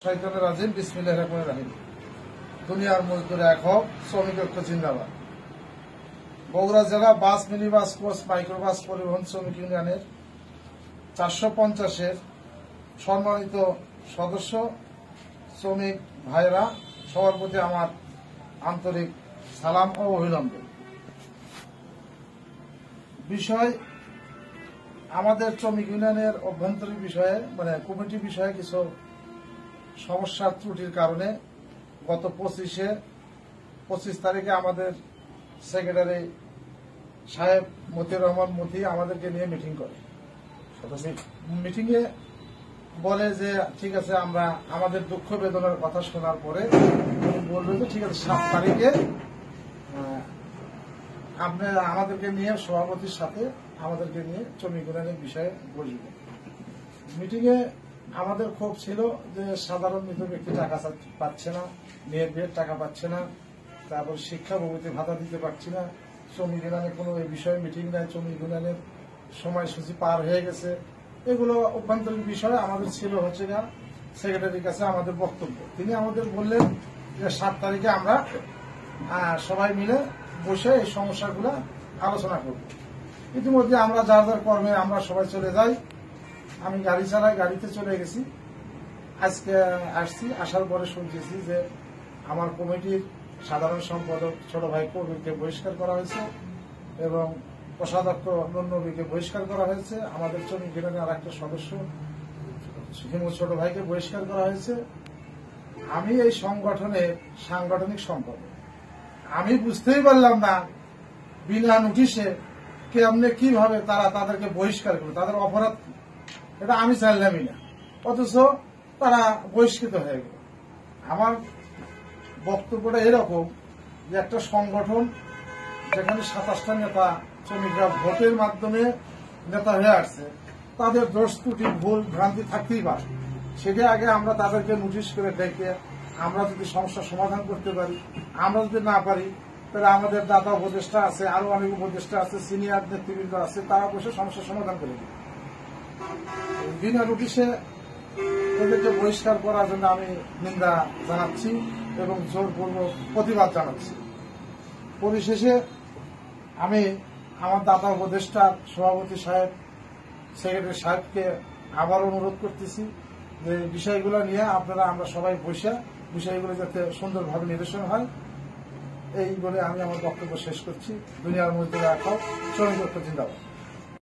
শয়তানের রাজিম বিসমিল্লাহির রহমানির রহিম। দুনিয়ার মজদুর এক হোক, শ্রমিক ঐক্য জিন্দাবাদ। বগুড়া জেলা বাস, মিনিবাস, কোচ, মাইক্রোবাস পরিবহন শ্রমিক ইউনিয়নের 450-এর সম্মানিত সদস্য শ্রমিক ভাইরা, সবার প্রতি আমার আন্তরিক সালাম ও অভিনন্দন। বিষয় আমাদের শ্রমিক ইউনিয়নের অভ্যন্তরীণ বিষয়ে কমিটি বিষয়ে কিছু সমস্যার ত্রুটির কারণে গত 25 তারিখে আমাদের সেক্রেটারি সাহেব মতিউর রহমান মতি আমাদেরকে নিয়ে মিটিং করে। মিটিংয়ে বলে যে ঠিক আছে, আমরা আমাদের দুঃখ বেদনার কথা শোনার পরে উনি বলবেন যে ঠিক আছে 7 তারিখে আপনি আমাদেরকে নিয়ে সভাপতির সাথে আমাদেরকে নিয়ে শ্রমিক ইউনিয়নের বিষয়ে বসবেন। মিটিংয়ে আমাদের ক্ষোভ ছিল যে সাধারণ মৃত ব্যক্তি টাকা পাচ্ছে না, মেয়ের বিয়ের টাকা পাচ্ছে না, তারপর শিক্ষা ভবতি ভাতা দিতে পারছি না, শ্রমিক ইউনিয়নের কোনো এই বিষয়ে মিটিং নাই, শ্রমিক ইউনিয়নের সময়সূচি পার হয়ে গেছে। এগুলো অভ্যন্তরীণ বিষয় আমাদের ছিল হচ্ছে না সেক্রেটারির কাছে আমাদের বক্তব্য। তিনি আমাদের বললেন যে 7 তারিখে আমরা সবাই মিলে বসে এই সমস্যাগুলো আলোচনা করব। ইতিমধ্যে আমরা যার যার কর্মে আমরা সবাই চলে যাই। আমি গাড়ি চালাই, গাড়িতে চলে গেছি। আজকে আসছি, আসার পরে শুনতেছি যে আমার কমিটির সাধারণ সম্পাদক ছোট ভাই কবিরকে বহিষ্কার করা হয়েছে এবং কোষাধ্যক্ষ নবীকে বহিষ্কার করা হয়েছে। আমাদের শ্রমিক ইউনিয়নের আর একটা সদস্য হিমু ছোট ভাইকে বহিষ্কার করা হয়েছে। আমি এই সংগঠনের সাংগঠনিক সম্পাদক। আমি বুঝতেই পারলাম না বিনা নোটিশে কেমনে কিভাবে তারা তাদেরকে বহিষ্কার করবে, তাদের অপরাধ কি, এটা আমি জানলামই না, অথচ তারা বহিষ্কৃত হয়ে গেল। আমার বক্তব্যটা এরকম যে একটা সংগঠন যেখানে 27টা নেতা শ্রমিকরা ভোটের মাধ্যমে নেতা হয়ে আসছে, তাদের দোষ ত্রুটি ভুল ভ্রান্তি থাকতেই পারে। সেটা আগে আমরা তাদেরকে নোটিশ করে ডেকে আমরা যদি সমস্যার সমাধান করতে পারি, আমরা যদি না পারি তাহলে আমাদের দাতা উপদেষ্টা আছে, আরো অনেক উপদেষ্টা আছে, সিনিয়র নেতৃবৃন্দ আছে, তারা বসে সমস্যার সমাধান করে দিবে। বিনা নোটিশে এদেরকে বহিষ্কার করার জন্য আমি নিন্দা জানাচ্ছি এবং জোরপূর্বক প্রতিবাদ জানাচ্ছি। পরিশেষে আমি আমার দাতা উপদেষ্টা সভাপতি সাহেব, সেক্রেটারি সাহেবকে আবার অনুরোধ করতেছি যে বিষয়গুলো নিয়ে আমরা সবাই বসে বিষয়গুলো যাতে সুন্দরভাবে নিরসন হয়, এই বলে আমি আমার বক্তব্য শেষ করছি। দুনিয়ার মধ্যে রাখা শ্রমিক ঐক্য জিন্দাবাদ।